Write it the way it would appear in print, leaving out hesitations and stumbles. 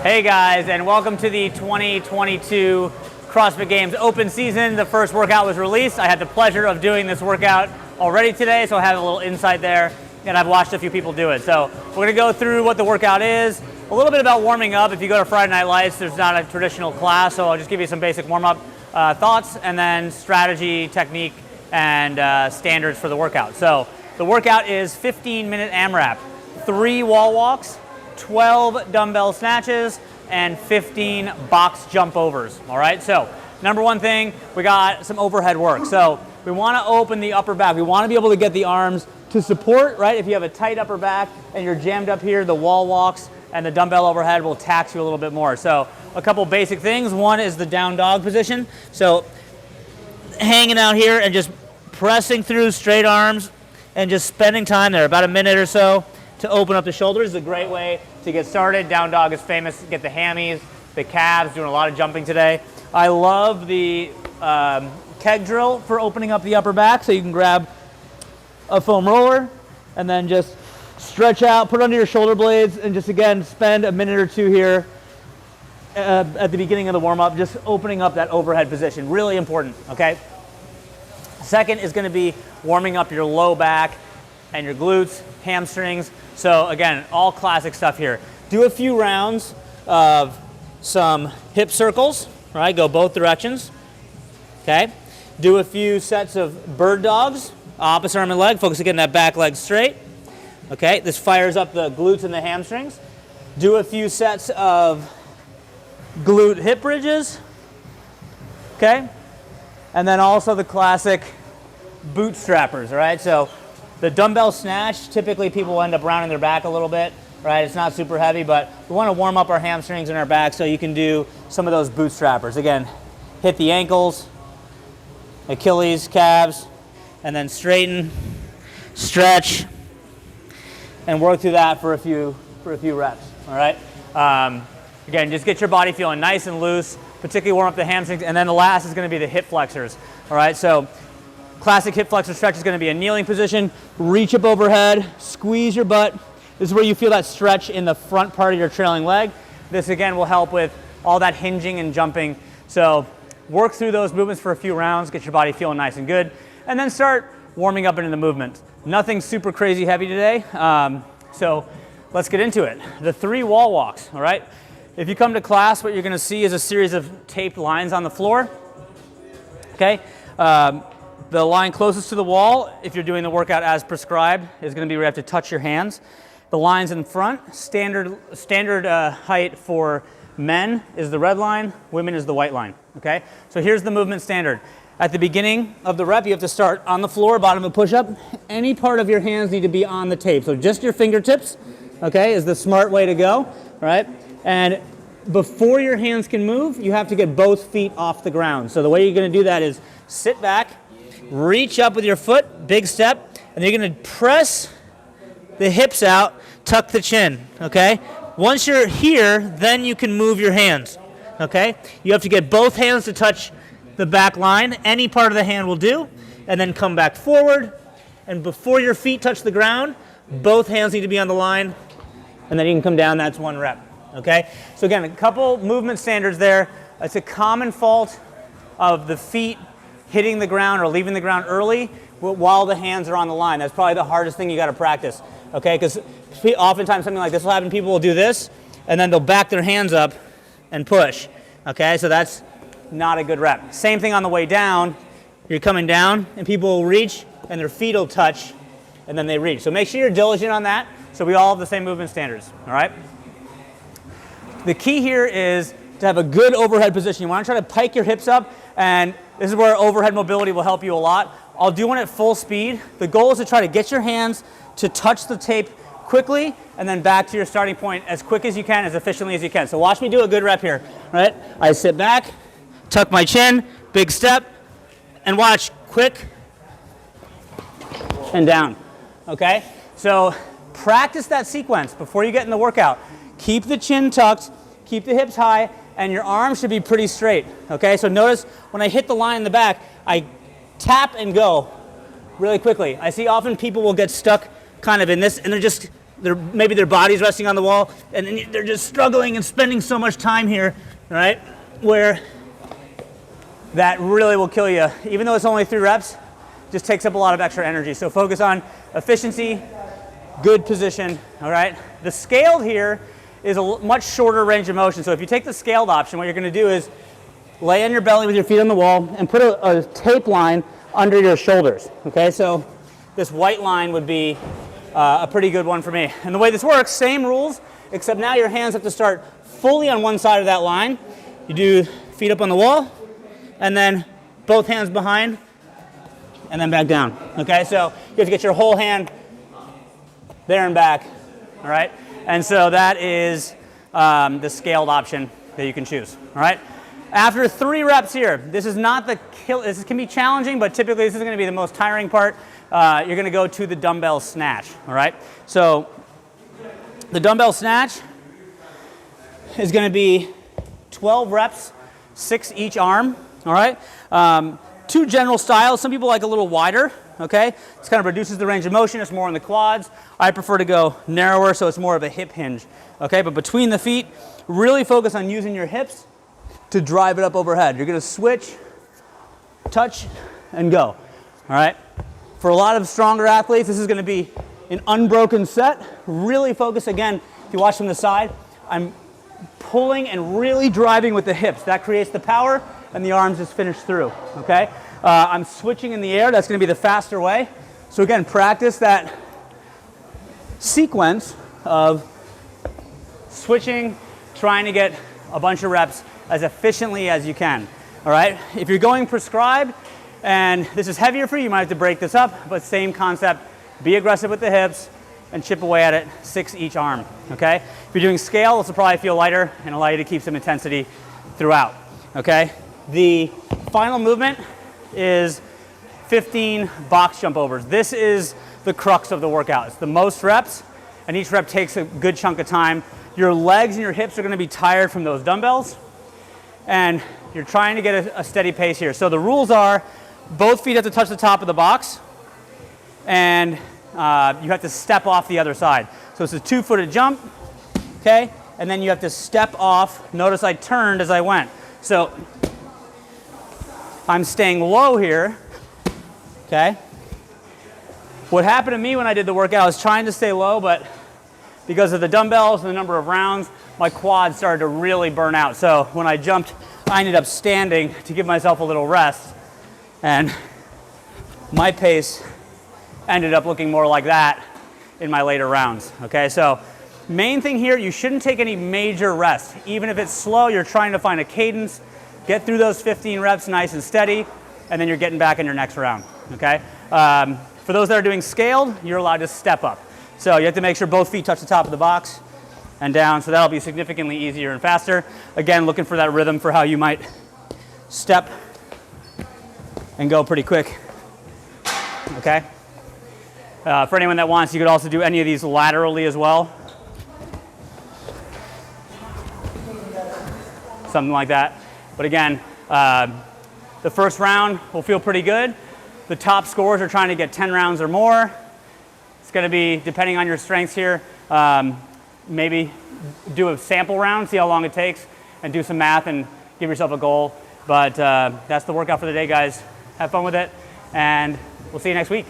Hey guys, and welcome to the 2022 CrossFit Games open season. The first workout was released. I had the pleasure of doing this workout already today, so I have a little insight there, and I've watched a few people do it. So we're gonna go through what the workout is, a little bit about warming up. If you go to Friday Night Lights, there's not a traditional class, so I'll just give you some basic warm-up thoughts, and then strategy, technique, and standards for the workout. So the workout is 15-minute AMRAP, 3 wall walks, 12 dumbbell snatches, and 15 box jump overs. All right, so number one thing, we got some overhead work. So we want to open the upper back. We want to be able to get the arms to support, right? If you have a tight upper back and you're jammed up here, the wall walks and the dumbbell overhead will tax you a little bit more. So a couple basic things. One is the down dog position. So hanging out here and just pressing through straight arms and just spending time there, about a minute or so, to open up the shoulders is a great way to get started. Down dog is famous. Get the hammies, the calves, doing a lot of jumping today. I love the keg drill for opening up the upper back. So you can grab a foam roller and then just stretch out, put it under your shoulder blades, and just again spend a minute or two here at the beginning of the warm-up, just opening up that overhead position. Really important, okay? Second is gonna be warming up your low back and your glutes, hamstrings. So again, all classic stuff here. Do a few rounds of some hip circles, right? Go both directions, okay? Do a few sets of bird dogs, opposite arm and leg, focus on getting that back leg straight, okay? This fires up the glutes and the hamstrings. Do a few sets of glute hip bridges, okay? And then also the classic bootstrappers, all right? So the dumbbell snatch, typically people will end up rounding their back a little bit, right? It's not super heavy, but we want to warm up our hamstrings and our back, so you can do some of those bootstrappers. Again, hit the ankles, Achilles, calves, and then straighten, stretch, and work through that for a few reps, all right? Again, just get your body feeling nice and loose, particularly warm up the hamstrings, and then the last is going to be the hip flexors, all right? So classic hip flexor stretch is going to be a kneeling position. Reach up overhead, squeeze your butt. This is where you feel that stretch in the front part of your trailing leg. This again will help with all that hinging and jumping. So work through those movements for a few rounds, get your body feeling nice and good, and then start warming up into the movement. Nothing super crazy heavy today, so let's get into it. The 3 wall walks, all right? If you come to class, what you're going to see is a series of taped lines on the floor, okay? The line closest to the wall, if you're doing the workout as prescribed, is going to be where you have to touch your hands. The lines in front, standard height for men is the red line, women is the white line, okay? So here's the movement standard. At the beginning of the rep, you have to start on the floor, bottom of a push-up. Any part of your hands need to be on the tape. So just your fingertips, okay, is the smart way to go, right? And before your hands can move, you have to get both feet off the ground. So the way you're going to do that is sit back, reach up with your foot, big step, and you're going to press the hips out, tuck the chin, okay? Once you're here, then you can move your hands, okay? You have to get both hands to touch the back line. Any part of the hand will do, and then come back forward, and before your feet touch the ground, both hands need to be on the line, and then you can come down. That's 1 rep, okay? So again, a couple movement standards there. It's a common fault of the feet hitting the ground or leaving the ground early while the hands are on the line. That's probably the hardest thing you got to practice, okay? Because oftentimes something like this will happen. People will do this, and then they'll back their hands up and push, okay? So that's not a good rep. Same thing on the way down. You're coming down, and people will reach, and their feet will touch, and then they reach. So make sure you're diligent on that, so we all have the same movement standards, all right? The key here is to have a good overhead position. You want to try to pike your hips up, and this is where overhead mobility will help you a lot. I'll do one at full speed. The goal is to try to get your hands to touch the tape quickly and then back to your starting point as quick as you can, as efficiently as you can. So watch me do a good rep here, right? I sit back, tuck my chin, big step, and watch, quick, and down, okay? So practice that sequence before you get in the workout. Keep the chin tucked, keep the hips high, and your arms should be pretty straight, okay? So notice when I hit the line in the back, I tap and go really quickly. I see often people will get stuck kind of in this, and they're just maybe their body's resting on the wall, and then they're just struggling and spending so much time here, right? Where that really will kill you. Even though it's only 3 reps, just takes up a lot of extra energy. So focus on efficiency, good position, all right? The scaled here is a much shorter range of motion. So if you take the scaled option, what you're gonna do is lay on your belly with your feet on the wall and put a tape line under your shoulders, okay? So this white line would be a pretty good one for me. And the way this works, same rules, except now your hands have to start fully on one side of that line. You do feet up on the wall, and then both hands behind, and then back down, okay? So you have to get your whole hand there and back, all right? And so that is the scaled option that you can choose, all right? After 3 reps here, this is not the kill, this can be challenging, but typically this is gonna be the most tiring part. You're gonna go to the dumbbell snatch, all right? So the dumbbell snatch is gonna be 12 reps, 6 each arm, all right? 2 general styles. Some people like a little wider, okay? This kind of reduces the range of motion. It's more on the quads. I prefer to go narrower, so it's more of a hip hinge, okay? But between the feet, really focus on using your hips to drive it up overhead. You're gonna switch, touch, and go, all right? For a lot of stronger athletes, this is gonna be an unbroken set. Really focus, again, if you watch from the side, I'm pulling and really driving with the hips. That creates the power, and the arms just finish through, okay? I'm switching in the air. That's gonna be the faster way. So again, practice that sequence of switching, trying to get a bunch of reps as efficiently as you can, all right? If you're going prescribed and this is heavier for you, you might have to break this up, but same concept. Be aggressive with the hips and chip away at it, 6 each arm, okay? If you're doing scale, this will probably feel lighter and allow you to keep some intensity throughout, okay? The final movement is 15 box jump overs. This is the crux of the workout. It's the most reps, and each rep takes a good chunk of time. Your legs and your hips are gonna be tired from those dumbbells, and you're trying to get a steady pace here. So the rules are, both feet have to touch the top of the box, and you have to step off the other side. So it's a 2-footed jump, okay? And then you have to step off. Notice I turned as I went. So I'm staying low here, okay? What happened to me when I did the workout, I was trying to stay low, but because of the dumbbells and the number of rounds, my quads started to really burn out. So when I jumped, I ended up standing to give myself a little rest, and my pace ended up looking more like that in my later rounds, okay? So main thing here, you shouldn't take any major rest. Even if it's slow, you're trying to find a cadence, get through those 15 reps nice and steady, and then you're getting back in your next round, okay? For those that are doing scaled, you're allowed to step up. So you have to make sure both feet touch the top of the box and down, so that'll be significantly easier and faster. Again, looking for that rhythm for how you might step and go pretty quick, okay? For anyone that wants, you could also do any of these laterally as well. Something like that. But again, the first round will feel pretty good. The top scorers are trying to get 10 rounds or more. It's gonna be, depending on your strengths here, maybe do a sample round, see how long it takes, and do some math and give yourself a goal. But that's the workout for the day, guys. Have fun with it, and we'll see you next week.